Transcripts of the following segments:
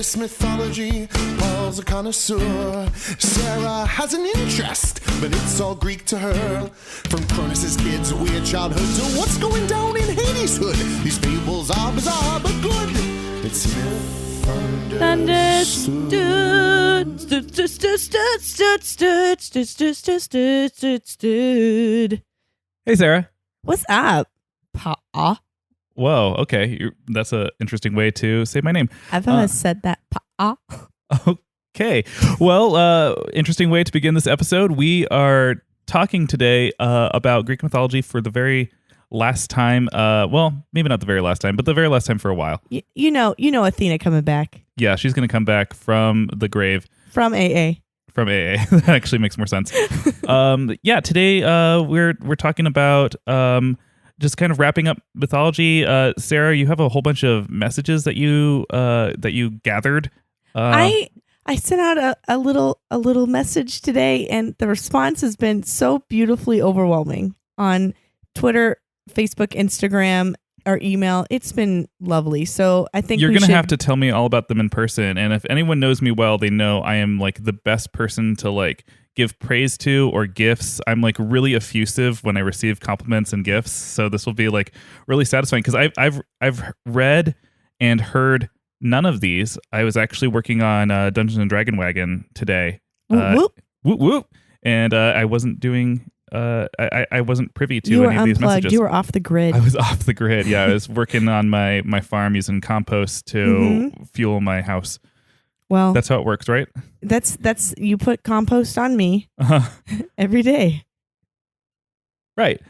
this mythology. Paul's a connoisseur. Sarah has an interest, but it's all Greek to her. From Cronus's kids' weird childhood to what's going down in Hades' hood. These fables are bizarre but good. It's myth understood. Hey, Sarah. What's up, Pa? Whoa, okay. That's an interesting way to say my name. I've always said that, Pa. Okay. Well, interesting way to begin this episode. We are talking today about Greek mythology for the very last time. Well, maybe not the very last time, but the very last time for a while. You know Athena coming back. Yeah, she's going to come back from the grave. From AA. From AA. That actually makes more sense. Yeah, today we're talking about just kind of wrapping up mythology. Sarah, you have a whole bunch of messages that you gathered. I sent out a little message today, and the response has been so beautifully overwhelming on Twitter, Facebook, Instagram, or email. It's been lovely. So I think you're going to have to tell me all about them in person. And if anyone knows me well, they know I am like the best person to like give praise to or gifts. I'm like really effusive when I receive compliments and gifts. So this will be like really satisfying because I've read and heard none of these. I was actually working on Dungeons and Dragon Wagon today. Whoop. Whoop whoop. And I wasn't doing. I wasn't privy to any of these messages. You were off the grid. I was off the grid. Yeah, I was working on my farm using compost to fuel my house. Well, that's how it works, right? That's you put compost on me every day. Right.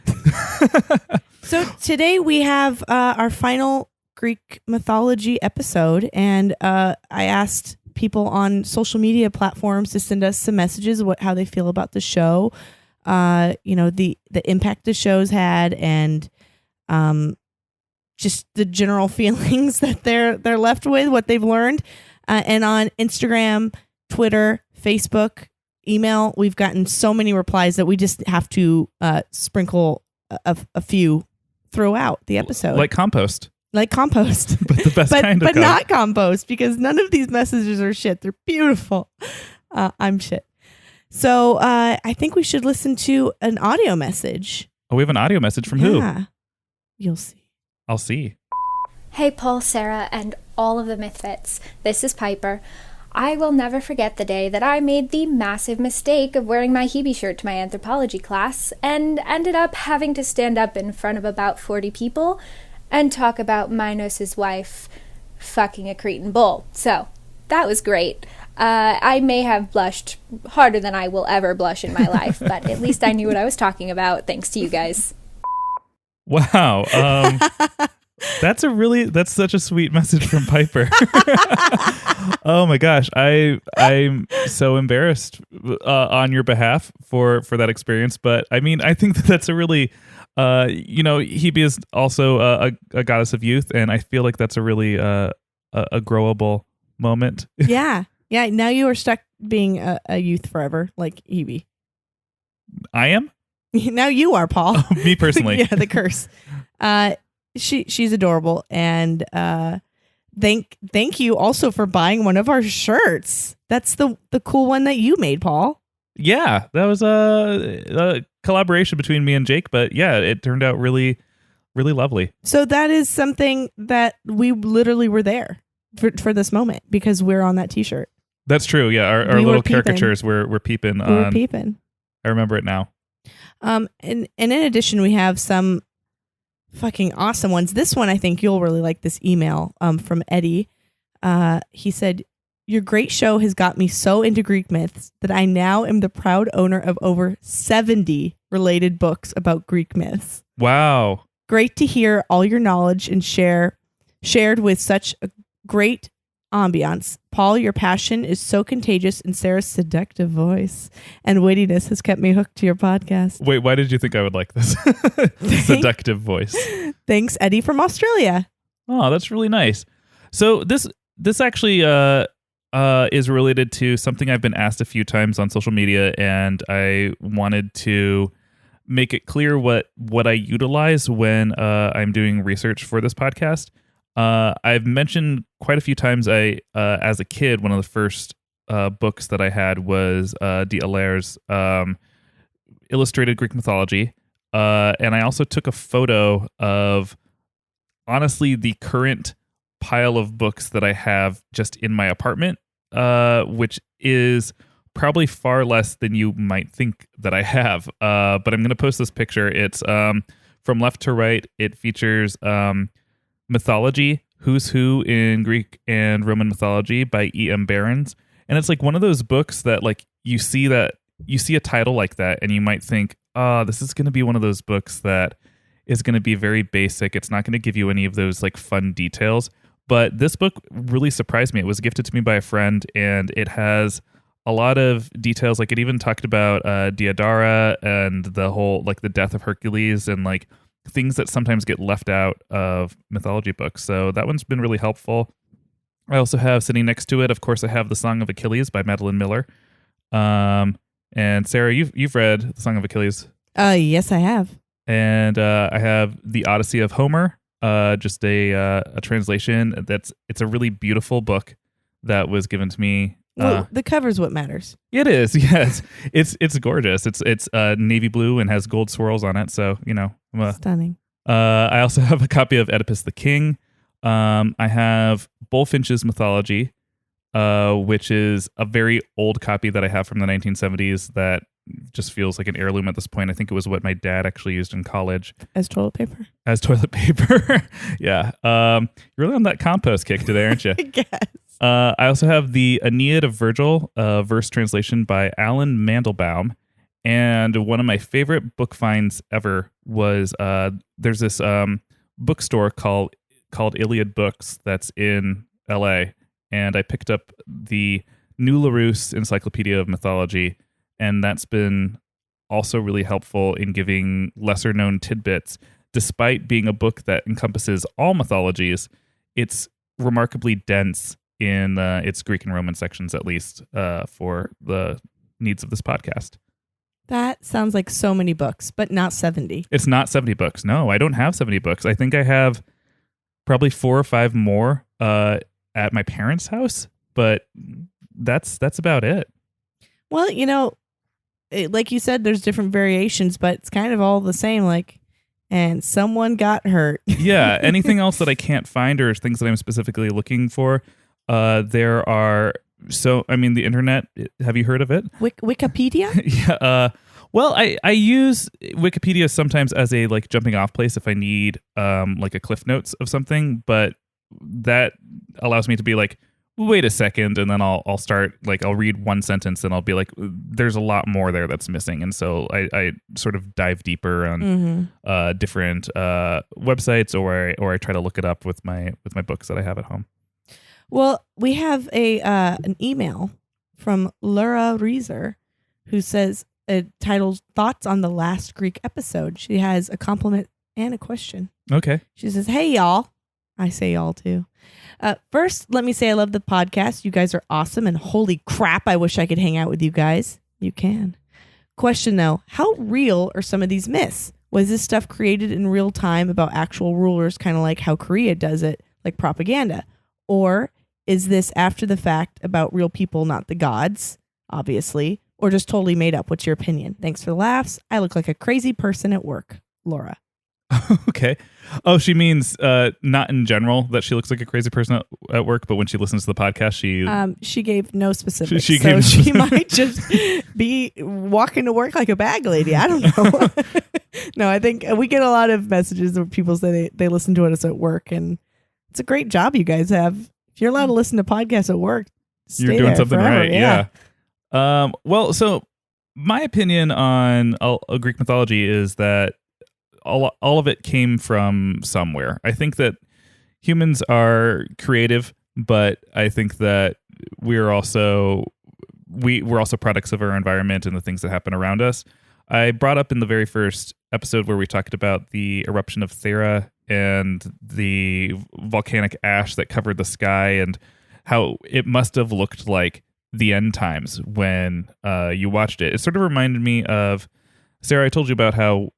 So today we have our final Greek mythology episode, and I asked people on social media platforms to send us some messages, how they feel about the show, the impact the show's had, and just the general feelings that they're left with, what they've learned. And on Instagram, Twitter, Facebook, email, we've gotten so many replies that we just have to sprinkle a few throughout the episode. Like compost. But the best kind of But not compost, because none of these messages are shit. They're beautiful. I'm shit. So I think we should listen to an audio message. Oh, we have an audio message from who? You'll see. I'll see. Hey, Paul, Sarah, and all of the Mythfits. This is Piper. I will never forget the day that I made the massive mistake of wearing my Hebe shirt to my anthropology class and ended up having to stand up in front of about 40 people and talk about Minos' wife fucking a Cretan bull. So, that was great. I may have blushed harder than I will ever blush in my life, but at least I knew what I was talking about, thanks to you guys. Wow. That's such a sweet message from Piper. Oh my gosh. I'm so embarrassed on your behalf for that experience. But I mean, I think that's a really, Hebe is also a goddess of youth. And I feel like that's a really a growable moment. Yeah. Yeah. Now you are stuck being a youth forever, like Hebe. I am? Now you are, Paul. Oh, me personally. Yeah, the curse. She's adorable, and thank you also for buying one of our shirts. That's the cool one that you made, Paul. Yeah, that was a collaboration between me and Jake, but yeah, it turned out really, really lovely. So that is something that we literally were there for this moment because we're on that T-shirt. That's true. Yeah, our little caricatures were peeping. We were peeping. I remember it now. And in addition, we have some fucking awesome ones. This one, I think you'll really like this email from Eddie. He said, "Your great show has got me so into Greek myths that I now am the proud owner of over 70 related books about Greek myths. Wow. Great to hear all your knowledge and shared with such a great ambiance. Paul, your passion is so contagious, and Sarah's seductive voice and wittiness has kept me hooked to your podcast." Wait, why did you think I would like this? Seductive voice. Thanks, Eddie from Australia. Oh, that's really nice. So this actually is related to something I've been asked a few times on social media, and I wanted to make it clear what I utilize when I'm doing research for this podcast. I've mentioned quite a few times as a kid, one of the first books that I had was De Aller's Illustrated Greek Mythology. And I also took a photo of, honestly, the current pile of books that I have just in my apartment, which is probably far less than you might think that I have. But I'm going to post this picture. It's from left to right. It features Mythology, Who's Who in Greek and Roman Mythology by E.M. Barons. And it's like one of those books that like you see a title like that and you might think, this is going to be one of those books that is going to be very basic. It's not going to give you any of those like fun details. But this book really surprised me. It was gifted to me by a friend, and it has a lot of details. Like it even talked about Diodara and the whole like the death of Hercules and like things that sometimes get left out of mythology books. So that one's been really helpful. I also have sitting next to it, of course, I have The Song of Achilles by Madeline Miller. And Sarah, you've read The Song of Achilles. Yes, I have. And I have The Odyssey of Homer, just a translation. It's a really beautiful book that was given to me. Well, the cover's what matters. It is, yes. It's gorgeous. It's navy blue and has gold swirls on it. So Stunning. I also have a copy of Oedipus the King. I have Bullfinch's Mythology, which is a very old copy that I have from the 1970s that just feels like an heirloom at this point. I think it was what my dad actually used in college. As toilet paper? As toilet paper. Yeah. You're really on that compost kick today, aren't you? I guess. I also have the Aeneid of Virgil, verse translation by Alan Mandelbaum. And one of my favorite book finds ever was there's this bookstore called Iliad Books that's in LA. And I picked up the New Larousse Encyclopedia of Mythology. And that's been also really helpful in giving lesser known tidbits. Despite being a book that encompasses all mythologies, it's remarkably dense in its Greek and Roman sections, at least for the needs of this podcast. That sounds like so many books, but not 70. It's not 70 books. No, I don't have 70 books. I think I have probably 4 or 5 more at my parents' house, but that's about it. Well, like you said, there's different variations, but it's kind of all the same. Like, and someone got hurt. Yeah. Anything else that I can't find or things that I'm specifically looking for, there are. So, I mean, the internet. Have you heard of it? Wikipedia? Yeah. Well, I use Wikipedia sometimes as a like jumping off place if I need like a cliff notes of something, but that allows me to be like, wait a second, and then I'll start like I'll read one sentence and I'll be like, there's a lot more there that's missing, and so I sort of dive deeper on different websites or I try to look it up with my books that I have at home. Well, we have an email from Laura Reiser who says titled "Thoughts on the Last Greek Episode." She has a compliment and a question. Okay. She says, "Hey y'all," I say y'all too. First, let me say I love the podcast. You guys are awesome, and holy crap, I wish I could hang out with you guys. You can. Question though, how real are some of these myths? Was this stuff created in real time about actual rulers, kind of like how Korea does it, like propaganda? Or is this after the fact about real people, not the gods, obviously, or just totally made up? What's your opinion? Thanks for the laughs. I look like a crazy person at work. Laura. Okay. Oh, she means not in general that she looks like a crazy person at work, but when she listens to the podcast, she gave no specifics. She might just be walking to work like a bag lady. I don't know. No, I think we get a lot of messages where people say they listen to us at work, and it's a great job you guys have. If you're allowed to listen to podcasts at work, you're doing something forever. right. Yeah. Well, so my opinion on Greek mythology is that all of it came from somewhere. I think that humans are creative, but I think that we're also products of our environment and the things that happen around us. I brought up in the very first episode where we talked about the eruption of Thera and the volcanic ash that covered the sky and how it must have looked like the end times when you watched it. It sort of reminded me of, Sarah, I told you about how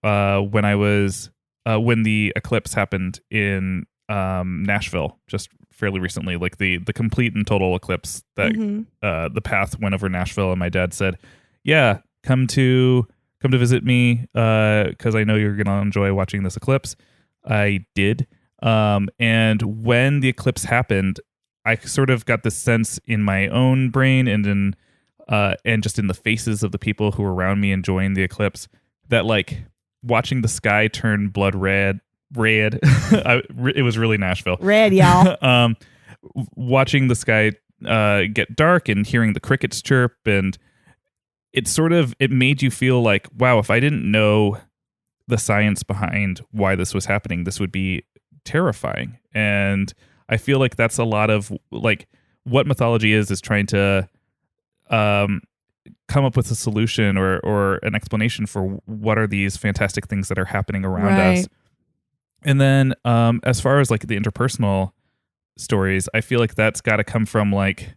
when the eclipse happened in Nashville just fairly recently, like the complete and total eclipse that the path went over Nashville, and my dad said, "Yeah, come to visit me because I know you're gonna enjoy watching this eclipse." I did, and when the eclipse happened, I sort of got this sense in my own brain and just in the faces of the people who were around me enjoying the eclipse that like watching the sky turn blood red. It was really Nashville. Red, y'all. Watching the sky get dark and hearing the crickets chirp, and it made you feel like, wow, if I didn't know the science behind why this was happening, this would be terrifying. And I feel like that's a lot of like what mythology is trying to come up with a solution or an explanation for what are these fantastic things that are happening around us. And then as far as like the interpersonal stories, I feel like that's got to come from like,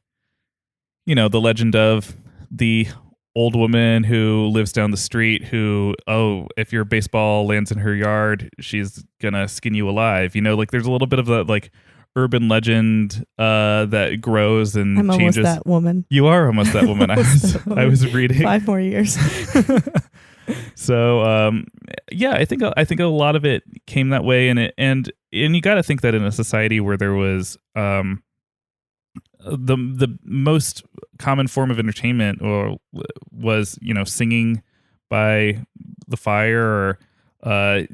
you know, the legend of the old woman who lives down the street who, oh, if your baseball lands in her yard, she's gonna skin you alive. You know, like there's a little bit of that like urban legend that grows and I'm changes. almost that woman. You are almost that woman. I was reading 5 more years. So yeah, I think a lot of it came that way, and you got to think that in a society where there was the most common form of entertainment was, you know, singing by the fire, or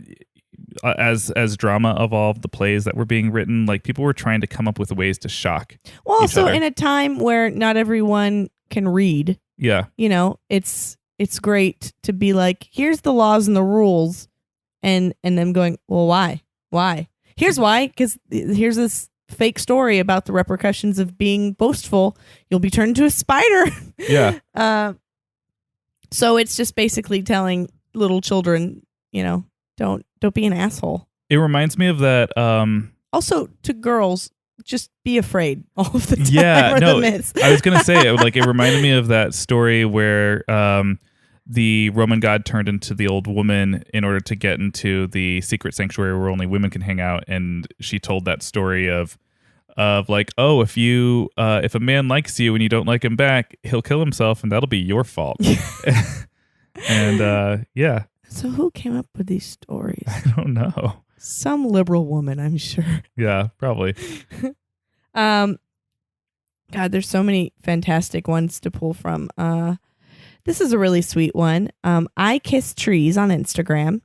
as drama evolved, the plays that were being written, like people were trying to come up with ways to shock. Well, each also other. in a time where not everyone can read, Yeah. you know, it's great to be like, here's the laws and the rules, and them going, well, why? Here's why, because here's this fake story about the repercussions of being boastful. You'll be turned into a spider. Yeah. So it's just basically telling little children, you know, don't be an asshole. It reminds me of that. Also, to girls, just be afraid all of the time. Yeah, or no, the myths. I was gonna say it reminded me of that story where the Roman god turned into the old woman in order to get into the secret sanctuary where only women can hang out, and she told that story of like, oh, if a man likes you and you don't like him back, he'll kill himself, and that'll be your fault. And yeah. So who came up with these stories? I don't know. Some liberal woman, I'm sure. Yeah, probably. God, there's so many fantastic ones to pull from. This is a really sweet one. I Kiss Trees on Instagram.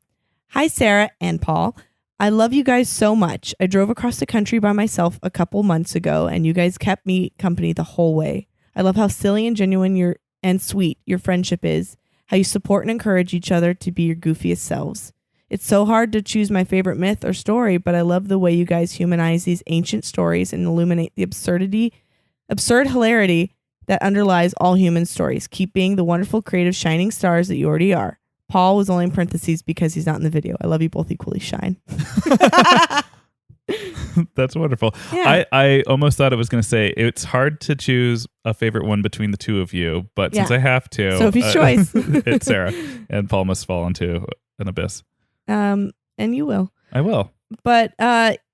Hi, Sarah and Paul. I love you guys so much. I drove across the country by myself a couple months ago, and you guys kept me company the whole way. I love how silly and genuine and sweet your friendship is, how you support and encourage each other to be your goofiest selves. It's so hard to choose my favorite myth or story, but I love the way you guys humanize these ancient stories and illuminate the absurd hilarity that underlies all human stories. Keep being the wonderful, creative, shining stars that you already are. Paul was only in parentheses because he's not in the video. I love you both equally. Shine. That's wonderful. Yeah. I almost thought it was going to say it's hard to choose a favorite one between the two of you, but since I have to, Sophie's choice. It's Sarah, and Paul must fall into an abyss. And you will. I will. But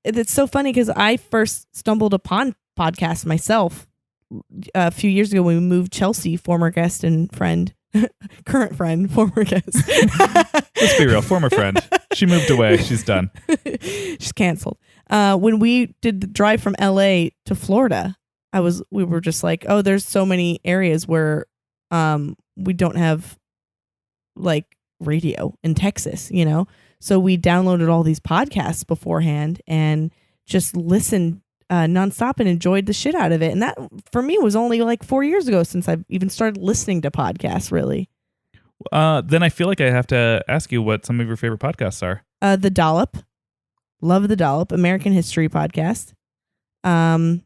it's so funny because I first stumbled upon podcasts myself a few years ago when we moved. Chelsea, former guest and friend, current friend, former guest. Let's be real, former friend. She moved away. She's done. She's canceled. When we did the drive from LA to Florida, we were just like, oh, there's so many areas where we don't have like radio in Texas, you know? So we downloaded all these podcasts beforehand and just listened nonstop and enjoyed the shit out of it. And that for me was only like 4 years ago since I've even started listening to podcasts, really. Then I feel like I have to ask you what some of your favorite podcasts are. The Dollop. Love The Dollop, American history podcast. I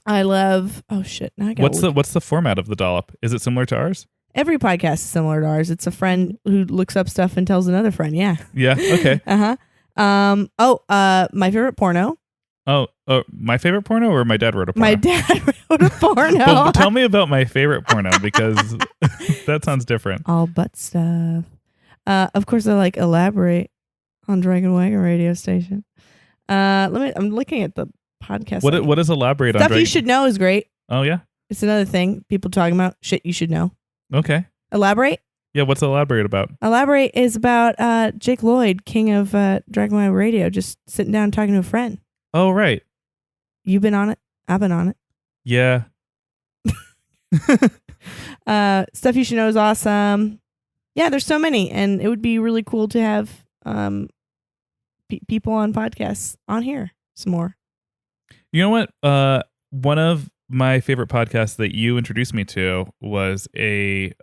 love, oh shit. Now I got What's the format of The Dollop? Is it similar to ours? Every podcast is similar to ours. It's a friend who looks up stuff and tells another friend. Yeah. Yeah. Okay. My favorite porno. Oh, my favorite porno, or my dad wrote a porno? My dad wrote a porno. But tell me about my favorite porno, because that sounds different. All butt stuff. Of course, I like elaborate on Dragon Wagon radio station. I'm looking at the podcast. What does elaborate on? Stuff you should know is great. Oh yeah. It's another thing people talking about shit you should know. Okay. Elaborate. Yeah. What's elaborate about? Elaborate is about Jake Lloyd, king of Dragon Ball Radio, just sitting down talking to a friend. Oh right. You've been on it. I've been on it. Yeah. Stuff you should know is awesome. Yeah, there's so many, and it would be really cool to have people on podcasts on here some more. You know what? One of my favorite podcasts that you introduced me to was and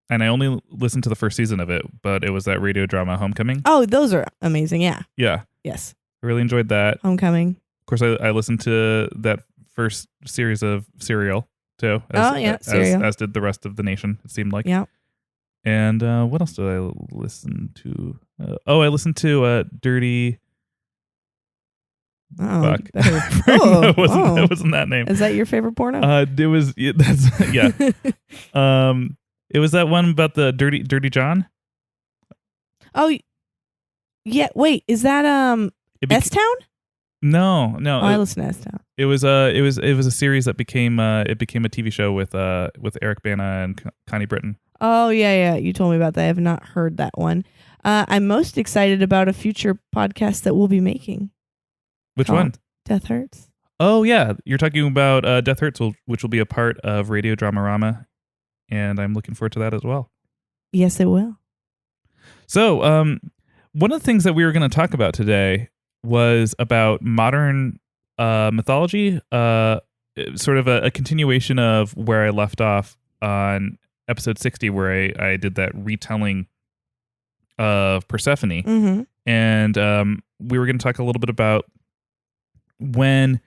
I only listened to the first season of it, but it was that radio drama Homecoming. Oh, those are amazing. Yeah. Yeah. Yes. I really enjoyed that. Homecoming. Of course, I listened to that first series of Serial too. Serial. As did the rest of the nation, it seemed like. Yeah. And what else did I listen to? I listened to Dirty. Oh, Fuck. Oh, No, it wasn't that name. Is that your favorite porno? It was. Yeah, that's yeah. It was that one about the Dirty John. Oh, yeah. Wait, is that S-Town? No. Oh, I listen to S-Town. It was a series that became a TV show with Eric Bana and Connie Britton. Oh, yeah. You told me about that. I have not heard that one. I'm most excited about a future podcast that we'll be making. Which one? Death Hurts. Oh, yeah. You're talking about Death Hurts, which will be a part of Radio Dramarama, and I'm looking forward to that as well. Yes, it will. So, one of the things that we were going to talk about today was about modern mythology, sort of a continuation of where I left off on episode 60, where I did that retelling of Persephone. Mm-hmm. And we were going to talk a little bit about when,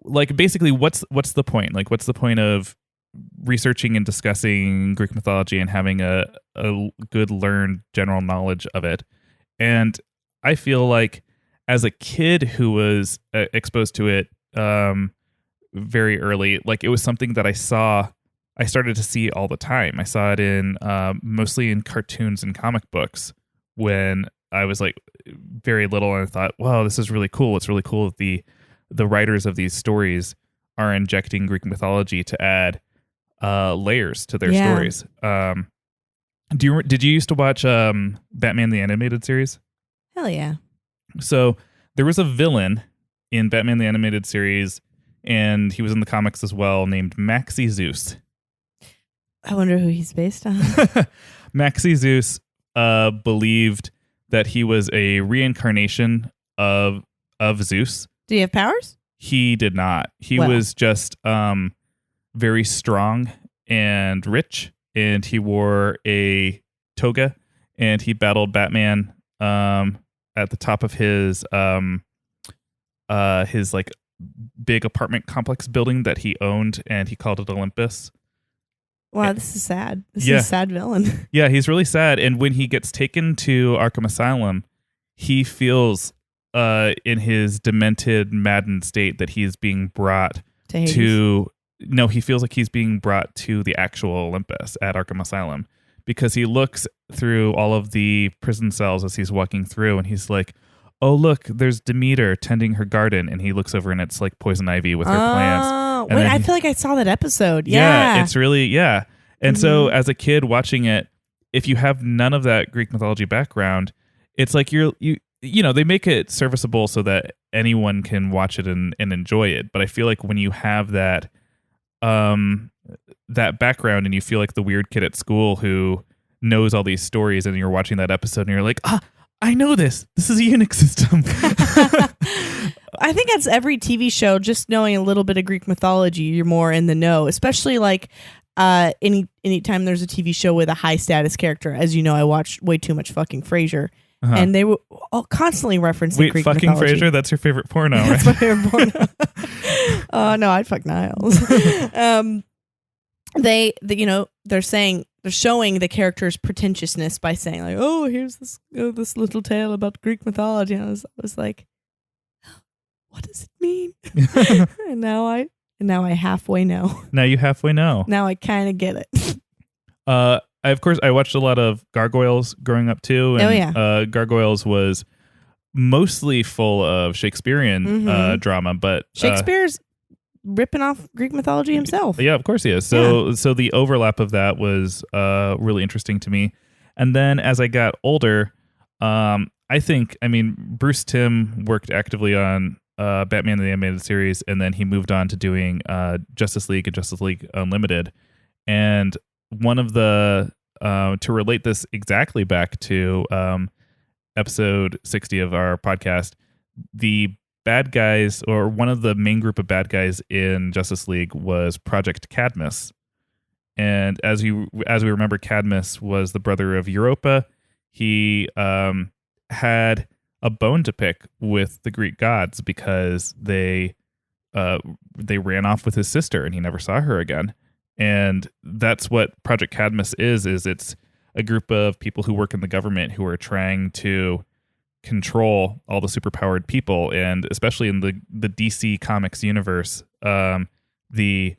like, basically what's the point? Like, what's the point of researching and discussing Greek mythology and having a good learned general knowledge of it? And I feel like as a kid who was exposed to it very early, like, it was something that I started to see all the time. I saw it in mostly in cartoons and comic books when I was like very little, and I thought, wow, this is really cool. It's really cool that the writers of these stories are injecting Greek mythology to add layers to their stories. Did you used to watch Batman the Animated Series? Hell yeah. So there was a villain in Batman the Animated Series, and he was in the comics as well, named Maxie Zeus. I wonder who he's based on. Maxie Zeus believed that he was a reincarnation of Zeus. Do you have powers? He did not. He was just very strong and rich, and he wore a toga, and he battled Batman at the top of his like big apartment complex building that he owned, and he called it Olympus. Wow, this is sad. This is a sad villain. Yeah, he's really sad. And when he gets taken to Arkham Asylum, he feels in his demented, maddened state that he's being brought he feels like he's being brought to the actual Olympus at Arkham Asylum, because he looks through all of the prison cells as he's walking through, and he's like, oh, look, there's Demeter tending her garden. And he looks over, and it's like poison ivy with her plants. And wait, I feel like I saw that episode. Yeah. It's really, And so as a kid watching it, if you have none of that Greek mythology background, it's like you they make it serviceable so that anyone can watch it and enjoy it. But I feel like when you have that background, and you feel like the weird kid at school who knows all these stories, and you're watching that episode and you're like, I know this. This is a Unix system. I think that's every TV show. Just knowing a little bit of Greek mythology, you're more in the know. Especially like anytime there's a TV show with a high status character. As you know, I watched way too much fucking Frasier, and they were all constantly referencing Greek mythology. Fucking Frasier? That's your favorite porno, right? That's my favorite porno. No, I'd fuck Niles. They're showing the character's pretentiousness by saying like, oh, here's this little tale about Greek mythology. And I was like, what does it mean? and now I halfway know. Now you halfway know. Now I kind of get it. I watched a lot of Gargoyles growing up too. And, Gargoyles was mostly full of Shakespearean Mhm. drama, but Shakespeare's ripping off Greek mythology himself. yeah, of course he is. So the overlap of that was really interesting to me. And then as I got older, I mean, Bruce Timm worked actively on Batman the Animated Series, and then he moved on to doing Justice League and Justice League Unlimited. And one of the to relate this exactly back to episode 60 of our podcast, the bad guys, or one of the main group of bad guys in Justice League, was Project Cadmus. And as we remember, Cadmus was the brother of Europa. He had a bone to pick with the Greek gods because they ran off with his sister and he never saw her again. And that's what Project Cadmus is it's a group of people who work in the government who are trying to control all the superpowered people. And especially in the DC Comics universe, the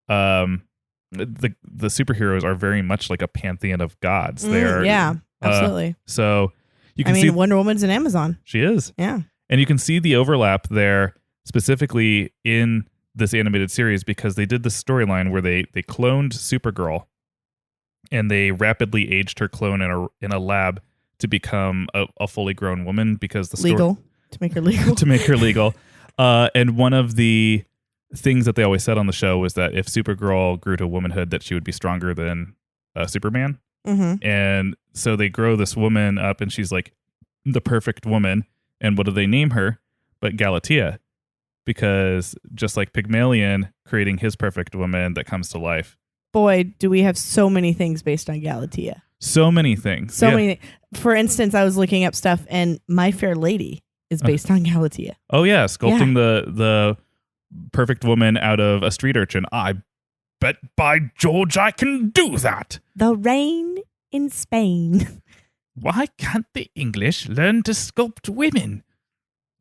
superheroes are very much like a pantheon of gods. They're Yeah, absolutely. So you I can mean, see Wonder Woman's an Amazon. she is. Yeah. And you can see the overlap there specifically in this animated series because they did this storyline where they cloned Supergirl and they rapidly aged her clone in a lab to become a fully grown woman because the Legal. To make her legal. to make her legal. And one of the things that they always said on the show was that if Supergirl grew to womanhood, that she would be stronger than Superman. Mm-hmm. And so they grow this woman up and she's like the perfect woman. And what do they name her? But Galatea. Because just like Pygmalion creating his perfect woman that comes to life. Boy, do we have so many things based on Galatea. So many things. So many. For instance, I was looking up stuff and My Fair Lady is based on Galatea. Oh yeah, sculpting the perfect woman out of a street urchin. I bet by George I can do that. The Rain in Spain. Why can't the English learn to sculpt women?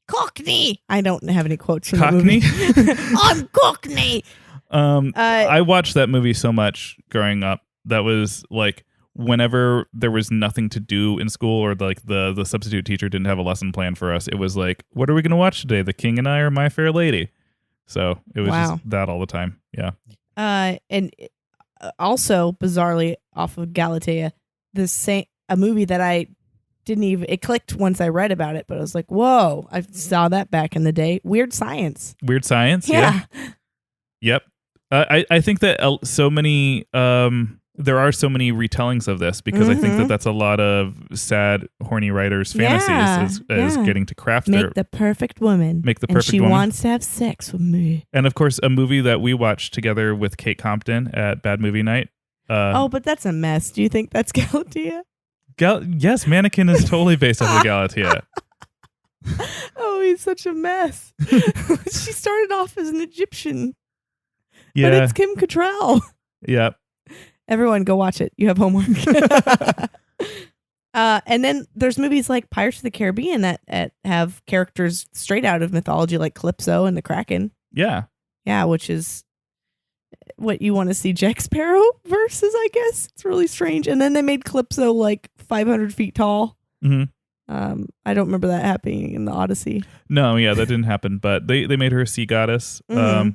Cockney. I don't have any quotes from Cockney? the movie. I'm Cockney. I watched that movie so much growing up. That was like whenever there was nothing to do in school or like the substitute teacher didn't have a lesson plan for us, it was like, what are we going to watch today? The King and I or My Fair Lady? So it was just that all the time. Yeah. And also bizarrely off of Galatea, a movie that I didn't even, it clicked once I read about it, but I was like, whoa, I saw that back in the day. Weird Science. Weird Science? Yeah. Yep. I think that so many, there are so many retellings of this because I think that that's a lot of sad, horny writers' fantasies is getting to craft Make the perfect woman. Make the and perfect she woman. wants to have sex with me. And of course, a movie that we watched together with Kate Compton at Bad Movie Night. But that's a mess. Do you think that's Galatea? Yes, Mannequin is totally based off of Galatea. Oh, he's such a mess. She started off as an Egyptian. Yeah. But it's Kim Cattrall. Yep. Everyone go watch it. You have homework. And then there's movies like Pirates of the Caribbean that have characters straight out of mythology like Calypso and the Kraken. Yeah. Yeah, which is what you want to see Jack Sparrow versus, I guess. It's really strange. And then they made Calypso like 500 feet tall. Mm-hmm. I don't remember that happening in the Odyssey. No, yeah, that didn't happen. But they made her a sea goddess. Mm-hmm.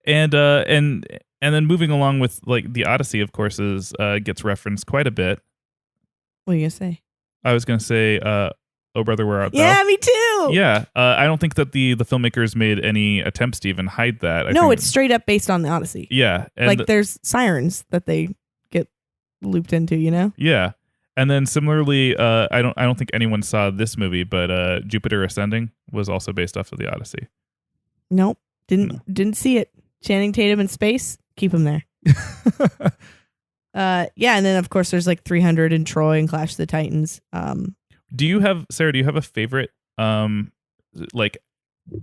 And then moving along with like the Odyssey, of course, gets referenced quite a bit. What are you gonna say? I was gonna say, "Oh brother, where art thou?" Yeah, me too. Yeah, I don't think that the filmmakers made any attempts to even hide that. I No, think, it's straight up based on the Odyssey. yeah, and Like there's sirens that they get looped into, you know? yeah, and then similarly, I don't think anyone saw this movie, but Jupiter Ascending was also based off of the Odyssey. Nope. Didn't see it. Channing Tatum in space, keep him there. Yeah, and then of course there's like 300 in Troy and Clash of the Titans. Do you have a favorite like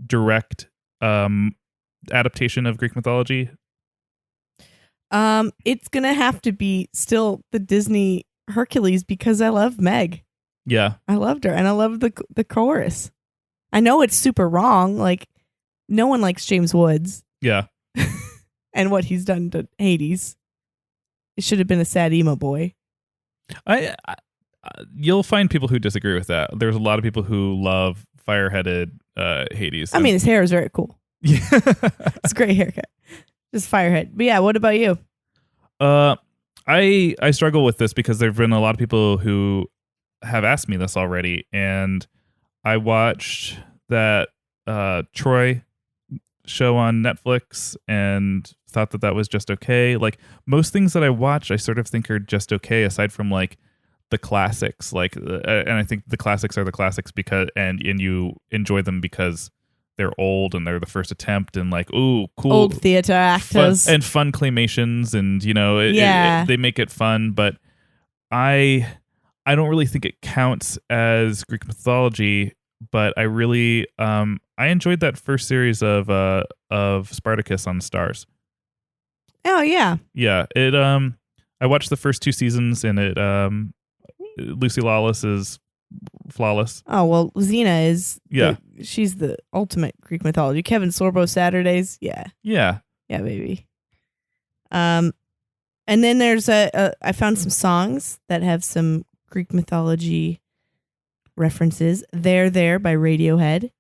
direct adaptation of Greek mythology? It's gonna have to be still the Disney Hercules because I love Meg. Yeah. I loved her and I love the chorus. I know it's super wrong, like no one likes James Woods Yeah. and what he's done to Hades. It should have been a sad emo boy. I you'll find people who disagree with that. There's a lot of people who love fire-headed Hades. I mean, his hair is very cool. yeah. It's a great haircut. Just firehead. But yeah, what about you? I struggle with this because there've been a lot of people who have asked me this already, and I watched that Troy show on Netflix and thought that was just okay. Like most things that I watch, I sort of think are just okay, aside from like the classics. Like, and I think the classics are the classics because and you enjoy them because they're old and they're the first attempt and like, ooh, cool Old theater actors. fun claymations, and they make it fun. But I don't really think it counts as Greek mythology. But I really I enjoyed that first series of Spartacus on Stars. Oh yeah. Yeah, it I watched the first 2 seasons, and it Lucy Lawless is flawless. Oh well, Xena is. Yeah. She's the ultimate Greek mythology. Kevin Sorbo Saturdays. Yeah. Yeah. Yeah, baby. And then there's I found some songs that have some Greek mythology references. There by Radiohead.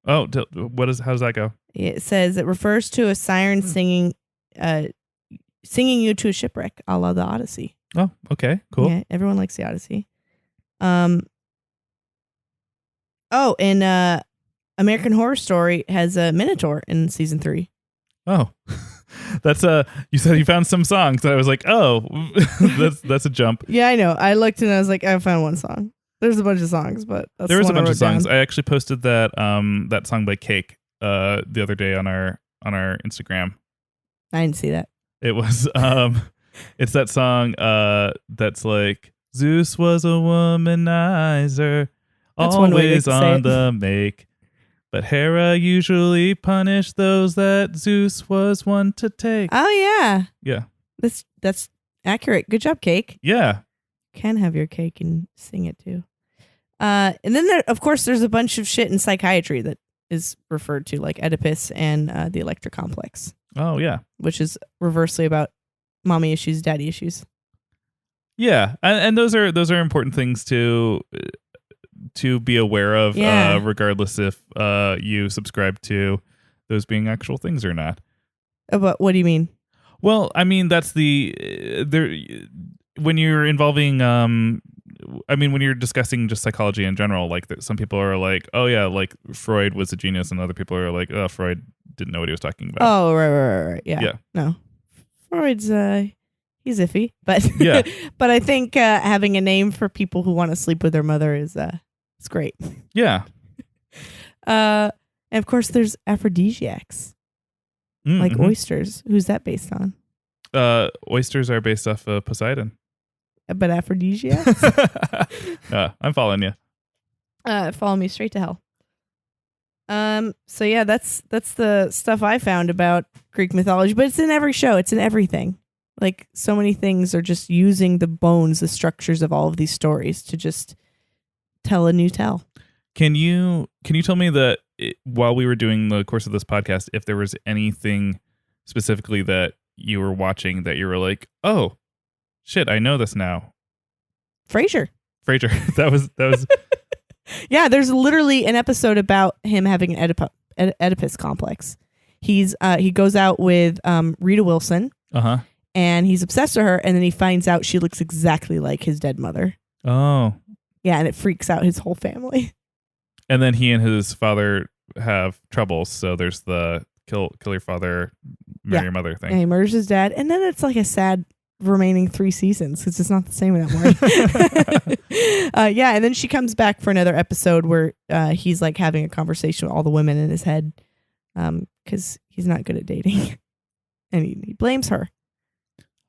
Oh, how does that go? It says it refers to a siren singing you to a shipwreck, a la the Odyssey. Oh, okay, cool. Yeah, everyone likes the Odyssey. Oh, and American Horror Story has a Minotaur in season 3. Oh, that's you said you found some songs, and I was like, oh, that's a jump. Yeah, I know. I looked and I was like, I found one song. There's a bunch of songs, but that's There was the a one bunch I of songs. wrote down. I actually posted that song by Cake the other day on our Instagram. I didn't see that. It was it's that song that's like, Zeus was a womanizer, That's one way to always say on it. the make, but Hera usually punished those that Zeus was one to take. Oh yeah, Yeah. that's accurate. Good job, Cake. Yeah. Can have your cake and sing it too. And then there, of course, there's a bunch of shit in psychiatry that is referred to, like Oedipus and the Electra complex, Oh yeah. which is reversely about mommy issues, daddy issues. Yeah, and those are important things to be aware of, Yeah. regardless if you subscribe to those being actual things or not. But what do you mean? Well, I mean that's when you're involving when you're discussing just psychology in general, like some people are like, oh yeah, like Freud was a genius, and other people are like, oh, Freud didn't know what he was talking about. Oh, right. Yeah. Yeah. No. Freud's he's iffy, but Yeah. but I think having a name for people who want to sleep with their mother is it's great. Yeah. And of course there's aphrodisiacs, like Mm-hmm. oysters. Who's that based on? Oysters are based off of Poseidon. But aphrodisiacs? I'm following you. Follow me straight to hell. So yeah, that's the stuff I found about Greek mythology, but it's in every show. It's in everything. Like so many things are just using the bones, the structures of all of these stories to just tell a new tale. Can you tell me that while we were doing the course of this podcast, if there was anything specifically that you were watching that you were like, oh shit, I know this now? Frasier. that was Yeah, there's literally an episode about him having an Oedipus complex. He goes out with Rita Wilson, and he's obsessed with her, and then he finds out she looks exactly like his dead mother. Oh. Yeah, and it freaks out his whole family. And then he and his father have troubles, so there's the kill your father, marry your mother thing. And he murders his dad, and then it's like a sad remaining 3 seasons because it's not the same that way. Yeah, and then she comes back for another episode where he's like having a conversation with all the women in his head because he's not good at dating, and he blames her.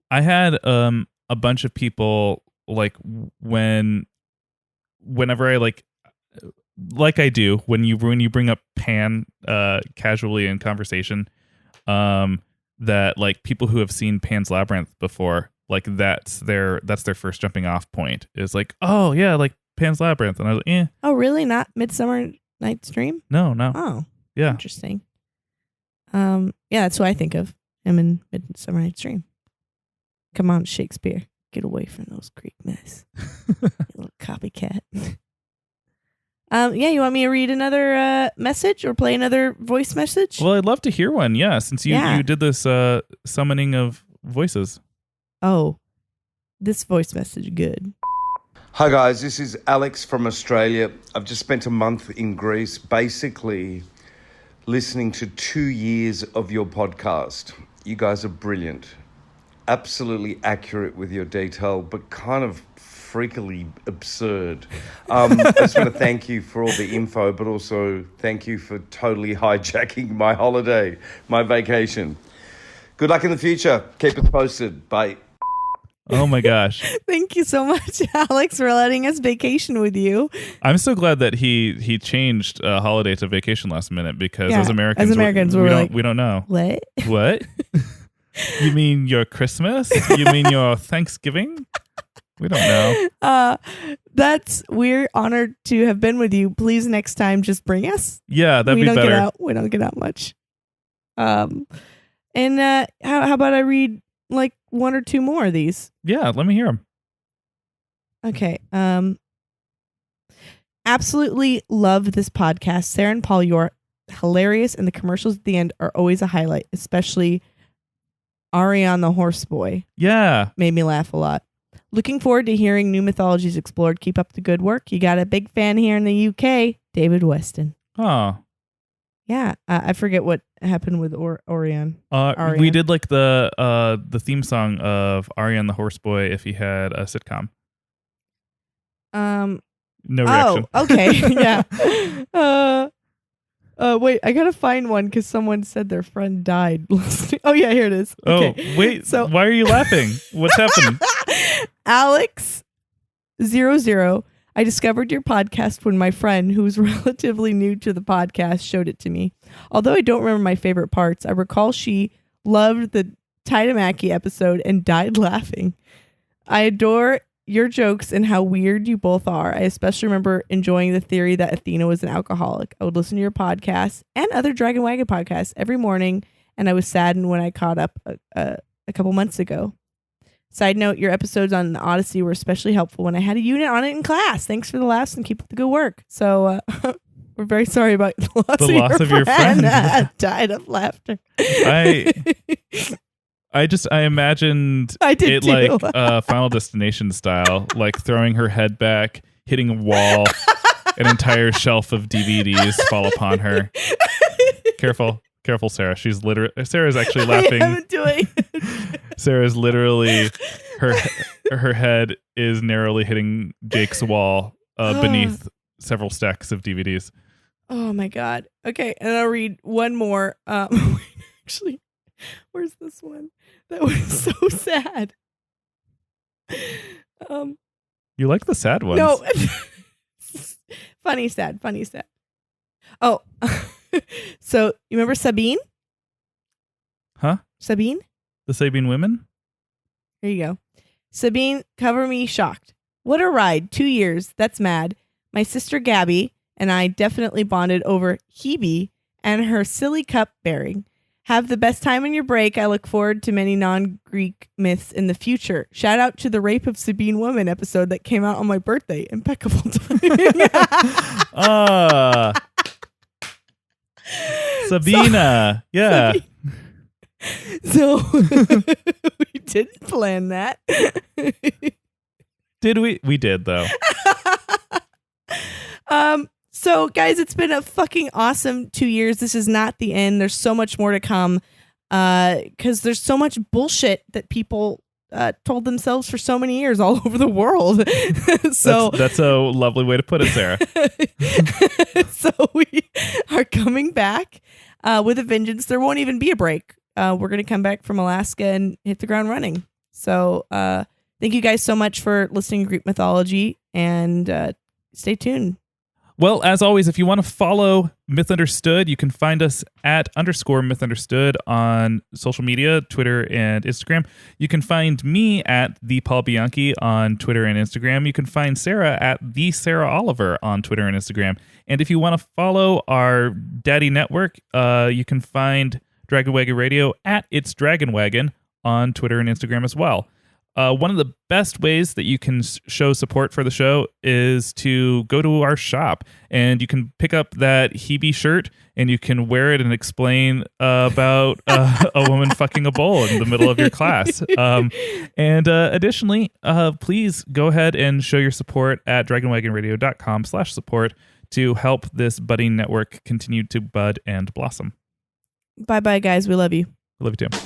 I had a bunch of people like whenever I like I do when you bring up Pan casually in conversation, that like people who have seen Pan's Labyrinth before, like that's their first jumping off point is like, oh yeah, like Pan's Labyrinth, and I was like, Oh really? Not Midsummer Night's Dream? no, Oh yeah, interesting. Yeah, that's what I think of him in Midsummer Night's Dream. Come on, Shakespeare, get away from those Greek myths, you little copycat. Yeah, you want me to read another message or play another voice message? Well, I'd love to hear one. Yeah, since you Yeah. you did this summoning of voices. Oh, this voice message good. Hi guys, this is Alex from Australia. I've just spent a month in Greece, basically listening to 2 years of your podcast. You guys are brilliant, absolutely accurate with your detail, but kind of freakily absurd. I just want to thank you for all the info, but also thank you for totally hijacking my holiday, my vacation. Good luck in the future. Keep us posted. Bye. Oh my gosh. Thank you so much, Alex, for letting us vacation with you. I'm so glad that he changed holiday to vacation last minute because as Americans, we don't know. What? What? You mean your Christmas? You mean your Thanksgiving? We don't know. We're honored to have been with you. Please next time just bring us. Yeah, that'd we be don't better. Get out, we don't get out much. And how about I read like one or two more of these? Yeah, let me hear them. Okay. Absolutely love this podcast. Sarah and Paul, you're hilarious, and the commercials at the end are always a highlight, especially Arion the Horse Boy. Yeah. Made me laugh a lot. Looking forward to hearing new mythologies explored. Keep up the good work. You got a big fan here in the UK, David Weston. Oh. Yeah, I forget what happened with Orion. We did like the theme song of Arion the Horse Boy if he had a sitcom. No reaction. Oh, okay. Yeah. Wait, I gotta find one because someone said their friend died listening. Oh yeah, here it is. Okay. Oh, wait. So why are you laughing? What's happening? Alex00. I discovered your podcast when my friend, who was relatively new to the podcast, showed it to me. Although I don't remember my favorite parts, I recall she loved the Taidamaki episode and died laughing. I adore your jokes and how weird you both are. I especially remember enjoying the theory that Athena was an alcoholic. I would listen to your podcast and other Dragon Wagon podcasts every morning, and I was saddened when I caught up a couple months ago. Side note, your episodes on the Odyssey were especially helpful when I had a unit on it in class. Thanks for the laughs and keep up the good work. So we're very sorry about the loss of your friend. Died of laughter. I imagined it too. like Final Destination style, like throwing her head back, hitting a wall, an entire shelf of DVDs fall upon her. Careful, Sarah. Sarah's actually laughing. I am doing. Sarah's literally her head is narrowly hitting Jake's wall beneath several stacks of DVDs. Oh my god. Okay, and I'll read one more. Actually, where's this one? That was so sad. You like the sad ones? No. Funny sad. Oh. So, you remember Sabine? Huh? Sabine? The Sabine women? There you go. Sabine, cover me shocked. What a ride. 2 years. That's mad. My sister Gabby and I definitely bonded over Hebe and her silly cup bearing. Have the best time in your break. I look forward to many non-Greek myths in the future. Shout out to the Rape of Sabine Woman episode that came out on my birthday. Impeccable timing. Sabina. Yeah. So we didn't plan that. Did we? We did though. So guys, it's been a fucking awesome 2 years. This is not the end. There's so much more to come. Because there's so much bullshit that people told themselves for so many years all over the world. So that's a lovely way to put it, Sarah. So we are coming back with a vengeance. There won't even be a break. We're going to come back from Alaska and hit the ground running. So thank you guys so much for listening to Greek Mythology, and stay tuned. Well, as always, if you want to follow Myth Understood, you can find us at _Myth Understood on social media, Twitter and Instagram. You can find me at the Paul Bianchi on Twitter and Instagram. You can find Sarah at the Sarah Oliver on Twitter and Instagram. And if you want to follow our daddy network, you can find Dragon Wagon Radio at It's Dragon Wagon on Twitter and Instagram as well. One of the best ways that you can show support for the show is to go to our shop, and you can pick up that Hebe shirt and you can wear it and explain about a woman fucking a bull in the middle of your class. And additionally, please go ahead and show your support at dragonwagonradio.com/support to help this budding network continue to bud and blossom. Bye-bye, guys. We love you. I love you too.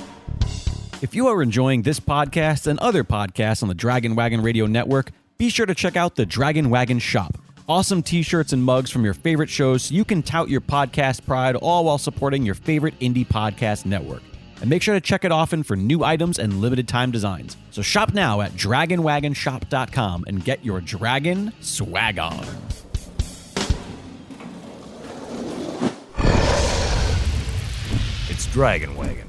If you are enjoying this podcast and other podcasts on the Dragon Wagon Radio Network, be sure to check out the Dragon Wagon Shop. Awesome t-shirts and mugs from your favorite shows so you can tout your podcast pride, all while supporting your favorite indie podcast network. And make sure to check it often for new items and limited time designs. So shop now at dragonwagonshop.com and get your dragon swag on. It's Dragon Wagon.